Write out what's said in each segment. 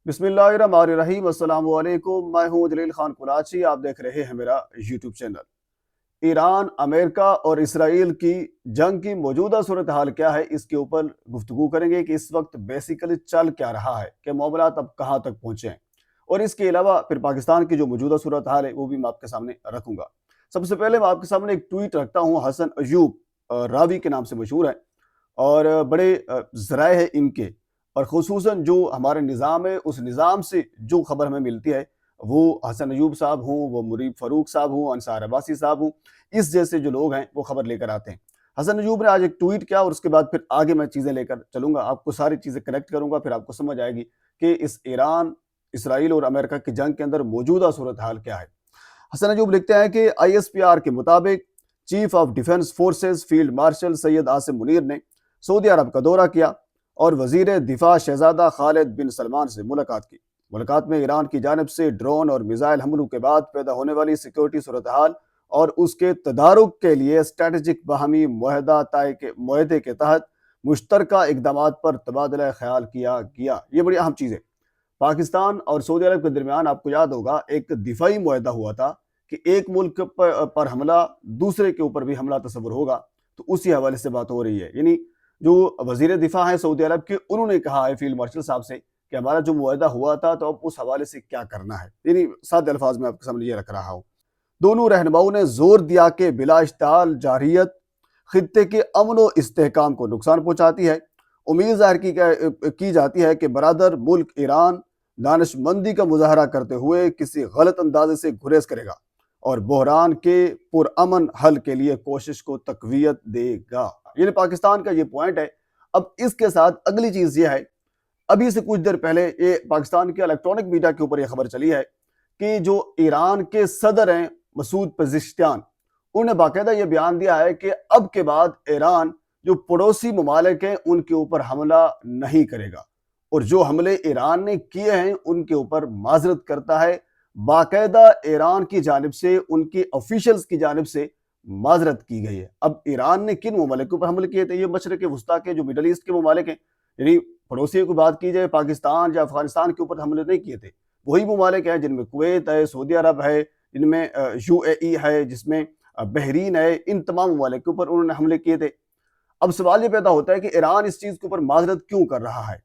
बिस्मिल्लाहिर्रहमानिर्रहीम। अस्सलाम वालेकुम। मैं हूं जलील खान कुराची। आप देख रहे हैं मेरा यूट्यूब चैनल। ईरान, अमेरिका और इसराइल की जंग की मौजूदा सूरत हाल क्या है, इसके ऊपर गुफ्तगू करेंगे कि इस वक्त बेसिकली चल क्या रहा है, कि मामलात अब कहाँ तक पहुँचे हैं। और इसके अलावा फिर पाकिस्तान की जो मौजूदा सूरत हाल है वो भी मैं आपके सामने रखूंगा। सबसे पहले मैं आपके सामने एक ट्वीट रखता हूँ। हसन अयूब रावी के नाम से मशहूर है और बड़े ज़राए हैं इनके, और ख़ुसूसन जो हमारे निज़ाम है उस निज़ाम से जो खबर हमें मिलती है वो हसन अयूब साहब हों, वो मुरीब फ़ारूक साहब हों, अंसार अब्बासी साहब हों, इस जैसे जो लोग हैं वो खबर लेकर आते हैं। हसन अयूब ने आज एक ट्वीट किया और उसके बाद फिर आगे मैं चीज़ें लेकर चलूँगा, आपको सारी चीज़ें कनेक्ट करूँगा, फिर आपको समझ आएगी कि इस ईरान, इसराइल और अमेरिका की जंग के अंदर मौजूदा सूरत हाल क्या है। हसन अयूब लिखते हैं कि ISPR के मुताबिक chief of defence forces field marshal Syed Asim Munir ने सऊदी अरब का दौरा किया और वजीर दिफा शहजादा खालिद बिन सलमान से मुलाकात की। मुलाकात में ईरान की जानब से ड्रोन और मिसाइल हमलों के बाद पैदा होने वाली सिक्योरिटी सूरत हाल और उसके तदारुक के लिए स्ट्रेटेजिक बाहमी मुआहदे के तहत मुश्तरका इकदाम पर तबादला ख्याल किया गया। ये बड़ी अहम चीज़ है। पाकिस्तान और सऊदी अरब के दरमियान आपको याद होगा एक दिफाई मुआहदा हुआ था कि एक मुल्क पर हमला दूसरे के ऊपर भी हमला तस्वर होगा। तो उसी हवाले से बात हो रही है। यानी जो वजीर दिफा हैं सऊदी अरब के, उन्होंने कहा है फील्ड मार्शल साहब से कि हमारा जो मुआहदा हुआ था तो अब उस हवाले से क्या करना है। यानी सादे अल्फाज में आपके सामने ये रख रहा हूँ। दोनों रहनुमाओं ने जोर दिया कि बिला इश्ताल जारहियत खित्ते के अमन व इस्तेहकाम को नुकसान पहुंचाती है। उम्मीद जाहिर की जाती है कि बरादर मुल्क ईरान दानिशमंदी का मुजाहरा करते हुए किसी गलत अंदाजे से गुरेज करेगा और बहरान के पुरअमन हल के लिए कोशिश को तकवीयत देगा। ये पाकिस्तान का ये पॉइंट है। अब इसके साथ अगली चीज ये है, अभी से कुछ देर पहले ये पाकिस्तान के इलेक्ट्रॉनिक मीडिया के ऊपर ये खबर चली है कि जो ईरान के सदर हैं मसूद पेजिश्कियान, उन्होंने बाकायदा ये बयान दिया है कि अब के बाद ईरान जो पड़ोसी ममालिक हैं उनके ऊपर हमला नहीं करेगा और जो हमले ईरान ने किए हैं उनके ऊपर माजरत करता है। बाकायदा ईरान की जानिब से, उनके ऑफिशियल्स की जानिब से माजरत की गई है। अब ईरान ने किन ममालिक के ऊपर हमले किए थे? ये मशरक़ वस्ता के जो मिडल ईस्ट के ममालिक हैं, यानी पड़ोसियों की बात की जाए, पाकिस्तान या अफगानिस्तान के ऊपर हमले नहीं किए थे। वही ममालिक हैं जिनमें कुवैत है, सऊदी अरब है, जिनमें UAE है, जिसमें बहरीन है। इन तमाम ममालिक के ऊपर उन्होंने हमले किए थे। अब सवाल ये पैदा होता है कि ईरान इस चीज़ के ऊपर माजरत क्यों कर रहा है?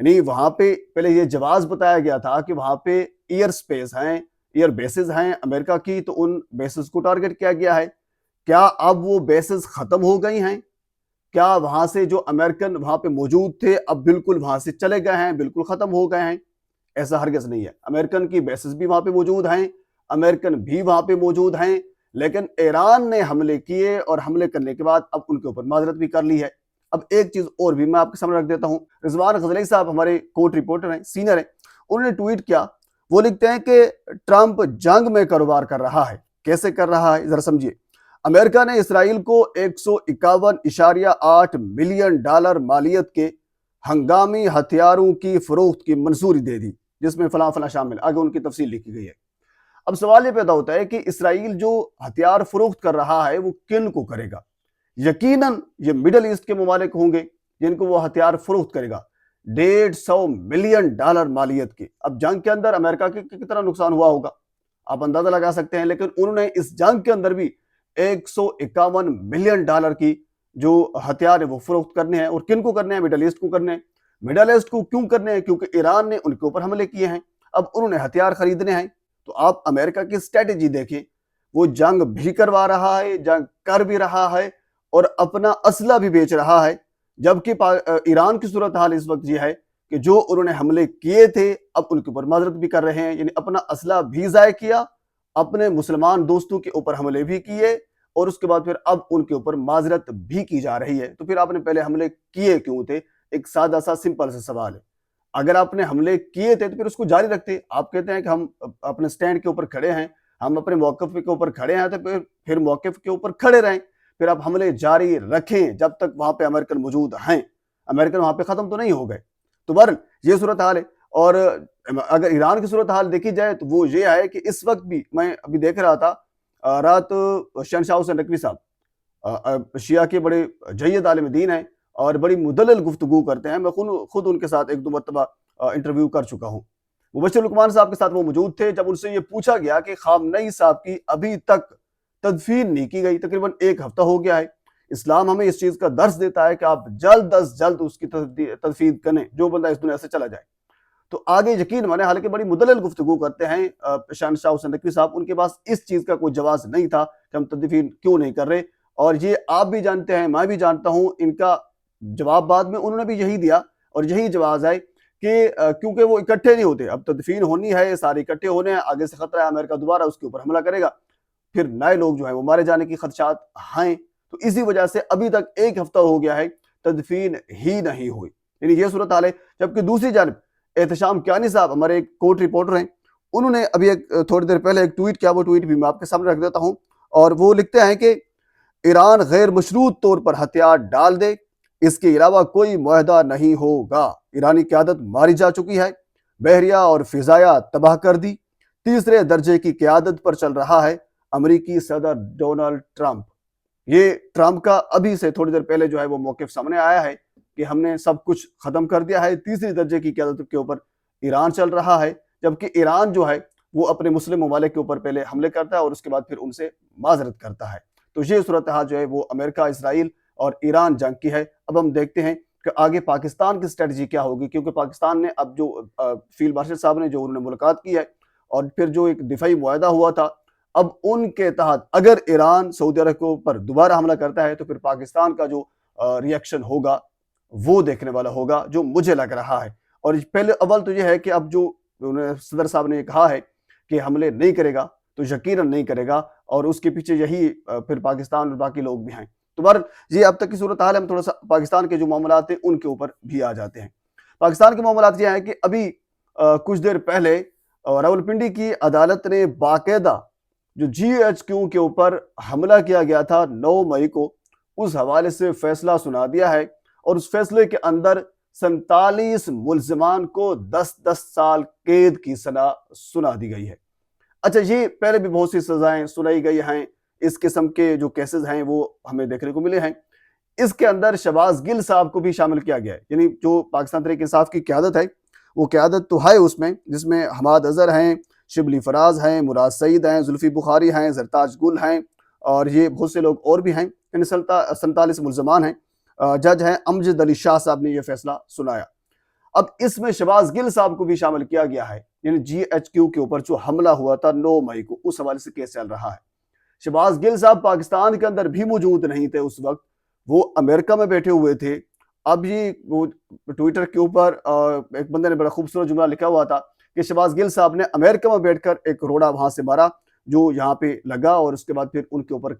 यानी वहाँ पे पहले ये जवाब बताया गया था कि वहाँ पे एयर स्पेस हैं, एयर बेसिस हैं अमेरिका की, तो उन बेसिस को टारगेट किया गया है। क्या अब वो बेसिस ख़त्म हो गई हैं? क्या वहाँ से जो अमेरिकन वहाँ पे मौजूद थे अब बिल्कुल वहाँ से चले गए हैं, बिल्कुल ख़त्म हो गए हैं? ऐसा हरगिज़ नहीं है। अमेरिकन की बेसिस भी वहाँ पे मौजूद हैं, अमेरिकन भी वहाँ पे मौजूद हैं, लेकिन ईरान ने हमले किए और हमले करने के बाद अब उनके ऊपर माजरत भी कर ली है। अब एक चीज़ और भी मैं आपके सामने रख देता हूँ। रिजवान गजनवी साहब हमारे कोर्ट रिपोर्टर हैं, सीनियर हैं, उन्होंने ट्वीट किया। वो लिखते हैं कि ट्रंप जंग में कारोबार कर रहा है। कैसे कर रहा है जरा समझिए। अमेरिका ने इसराइल को 151.8 मिलियन डॉलर मालियत के हंगामी हथियारों की फरोख्त की मंजूरी दे दी, जिसमें फला फला शामिल, आगे उनकी तफसील लिखी गई है। अब सवाल ये पैदा होता है कि इसराइल जो हथियार फरोख्त कर रहा है वो किन को करेगा? यकीनन ये मिडल ईस्ट के ममालिक होंगे जिनको वो हथियार फरोख्त करेगा। 150 मिलियन डॉलर मालियत के। अब जंग के अंदर अमेरिका के कितना नुकसान हुआ होगा आप अंदाजा लगा सकते हैं, लेकिन उन्होंने इस जंग के अंदर भी 151 मिलियन डॉलर की जो हथियार है वो फरोख्त करने हैं। और किन को करने हैं? मिडल ईस्ट को करने हैं। मिडल ईस्ट को क्यों करने हैं? क्योंकि ईरान ने उनके ऊपर हमले किए हैं, अब उन्होंने हथियार खरीदने हैं। तो आप अमेरिका की स्ट्रेटेजी देखें, वो जंग भी करवा रहा है, जंग कर भी रहा है और अपना असला भी बेच रहा है। जबकि ईरान की सूरत हाल इस वक्त ये है कि जो उन्होंने हमले किए थे अब उनके ऊपर माजरत भी कर रहे हैं, यानी अपना असला भी ज़ाय किया, अपने मुसलमान दोस्तों के ऊपर हमले भी किए और उसके बाद फिर अब उनके ऊपर माजरत भी की जा रही है। तो फिर आपने पहले हमले किए क्यों थे? एक सादा सा सिंपल सा सवाल है। अगर आपने हमले किए थे तो फिर उसको जारी रखते। आप कहते हैं कि हम अपने स्टैंड के ऊपर खड़े हैं, हम अपने मौक़िफ़ के ऊपर खड़े हैं, तो फिर मौक़िफ़ के ऊपर खड़े रहें, फिर आप हमले जारी रखें जब तक वहाँ पे अमेरिकन मौजूद हैं। अमेरिकन वहाँ पे ख़त्म तो नहीं हो गए। तो बहरहाल ये सूरत हाल है। और अगर ईरान की सूरत हाल देखी जाए तो वो ये है कि इस वक्त भी मैं अभी देख रहा था, रात शहनशाह हुसैन नकवी साहब शिया के बड़े जय्यद आलिम दीन हैं और बड़ी मुदल्लल गुफ्तगू करते हैं। मैं खुद उनके साथ एक दो मरतबा इंटरव्यू कर चुका हूँ। मुबश्शिर लुकमान साहब के साथ वो मौजूद थे जब उनसे ये पूछा गया कि खामनेई साहब की अभी तक तदफीन नहीं की गई, तकरीबन 1 हफ्ता हो गया है। इस्लाम हमें इस चीज़ का दर्स देता है कि आप जल्द अज़ जल्द उसकी तदफीन करें, जो बंदा इस दुनिया से चला जाए। तो आगे यकीन माने, हालांकि बड़ी मुदल्लल गुफ्तगू करते हैं शहनशाह हुसैन नकवी साहब, उनके पास इस चीज़ का कोई जवाब नहीं था कि हम तदफीन क्यों नहीं कर रहे। और ये आप भी जानते हैं, मैं भी जानता हूँ, इनका जवाब बाद में उन्होंने भी यही दिया और यही जवाब है कि क्योंकि वो इकट्ठे नहीं होते। अब तदफीन होनी है, सारे इकट्ठे होने हैं, आगे से खतरा है अमेरिका दोबारा उसके ऊपर हमला करेगा, फिर नए लोग जो है वो मारे जाने की खदशात हैं। तो इसी वजह से अभी तक 1 हफ्ता हो गया है, तदफीन ही नहीं हुई। यानी ये सूरत हाल है। जबकि दूसरी जानब एहतशाम कियानी साहब हमारे एक कोर्ट रिपोर्टर हैं, उन्होंने अभी एक थोड़ी देर पहले एक ट्वीट किया, वो ट्वीट भी मैं आपके सामने रख देता हूं। और वो लिखते हैं कि ईरान गैर मशरूत तौर पर हथियार डाल दे, इसके अलावा कोई मुआहदा नहीं होगा। ईरानी क़यादत मारी जा चुकी है, बहरिया और फिजाया तबाह कर दी, तीसरे दर्जे की क़यादत पर चल रहा है अमरीकी सदर डोनाल्ड ट्रंप। ये ट्रंप का अभी से थोड़ी देर पहले जो है वो मौक़िफ़ सामने आया है कि हमने सब कुछ ख़त्म कर दिया है, तीसरी दर्जे की क़यादत के ऊपर ईरान चल रहा है। जबकि ईरान जो है वो अपने मुस्लिम ममालिक के ऊपर पहले हमले करता है और उसके बाद फिर उनसे माजरत करता है। तो ये सूरत हाल जो है वो अमेरिका, इसराइल और ईरान जंग की है। अब हम देखते हैं कि आगे पाकिस्तान की स्ट्रेटजी क्या होगी, क्योंकि पाकिस्तान ने अब जो फील्ड मार्शल साहब ने जो उन्होंने मुलाकात की है और फिर जो एक दिफाई मुआहदा हुआ था, अब उनके तहत अगर ईरान सऊदी अरब के ऊपर दोबारा हमला करता है तो फिर पाकिस्तान का जो रिएक्शन होगा वो देखने वाला होगा, जो मुझे लग रहा है। और पहले अव्वल तो ये है कि अब जो सदर साहब ने कहा है कि हमले नहीं करेगा, तो यकीनन नहीं करेगा, और उसके पीछे यही फिर पाकिस्तान और बाकी लोग भी हैं। तो बार ये अब तक की सूरत हाल है। हम थोड़ा सा पाकिस्तान के जो मामलात हैं उनके ऊपर भी आ जाते हैं। पाकिस्तान के मामलात ये हैं कि अभी कुछ देर पहले रावलपिंडी की अदालत ने बाकायदा जो GHQ के ऊपर हमला किया गया था 9 मई को, उस हवाले से फैसला सुना दिया है। और उस फैसले के अंदर 47 मुल्जिमान को 10-10 साल कैद की सजा सुना दी गई है। अच्छा, ये पहले भी बहुत सी सजाएं सुनाई गई हैं, इस किस्म के जो केसेस हैं वो हमें देखने को मिले हैं। इसके अंदर शहबाज गिल साहब को भी शामिल किया गया है। यानी जो पाकिस्तान तहरीक इंसाफ की क़यादत है, वो क़यादत तो है उसमें, जिसमें हमाद अजहर हैं, शिबली फराज हैं, मुराद सईद हैं, जुल्फी बुखारी हैं, जरताज गुल हैं, और ये बहुत से लोग और भी हैं। यानी 47 मुल्ज़मान हैं। जज हैं अमजद अली शाह साहब ने यह फैसला सुनाया। अब इसमें शहबाज गिल साहब को भी शामिल किया गया है। यानी GHQ के ऊपर जो हमला हुआ था 9 मई को, उस हवाले से केस चल रहा है। शहबाज गिल साहब पाकिस्तान के अंदर भी मौजूद नहीं थे उस वक्त, वो अमेरिका में बैठे हुए थे। अब ये वो ट्विटर के ऊपर एक बंदे ने बड़ा खूबसूरत जुमला लिखा हुआ था कि शहबाज गिल साहब ने अमेरिका में बैठकर एक रोड़ा वहां से मारा जो यहाँ पे लगा, और उसके बाद फिर उनके ऊपर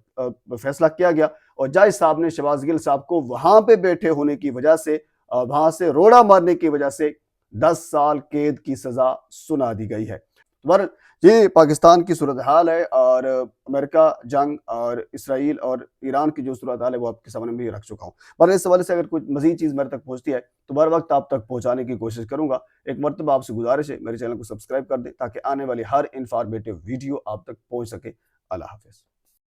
फैसला किया गया। और जज साहब ने शहबाज गिल साहब को वहां पे बैठे होने की वजह से, वहां से रोड़ा मारने की वजह से 10 साल कैद की सजा सुना दी गई है। पर ये पाकिस्तान की सूरत हाल है, और अमेरिका जंग और इसराइल और ईरान की जो सूरत हाल है वो आपके सामने भी रख चुका हूँ। पर इस हवाले से अगर कुछ मजीद चीज़ मेरे तक पहुँचती है तो बर वक्त आप तक पहुँचाने की कोशिश करूँगा। एक मरतबा आपसे गुजारिश है, मेरे चैनल को सब्सक्राइब कर दें ताकि आने वाली हर इंफॉर्मेटिव वीडियो आप तक पहुँच सके। अल्लाह हाफिज़।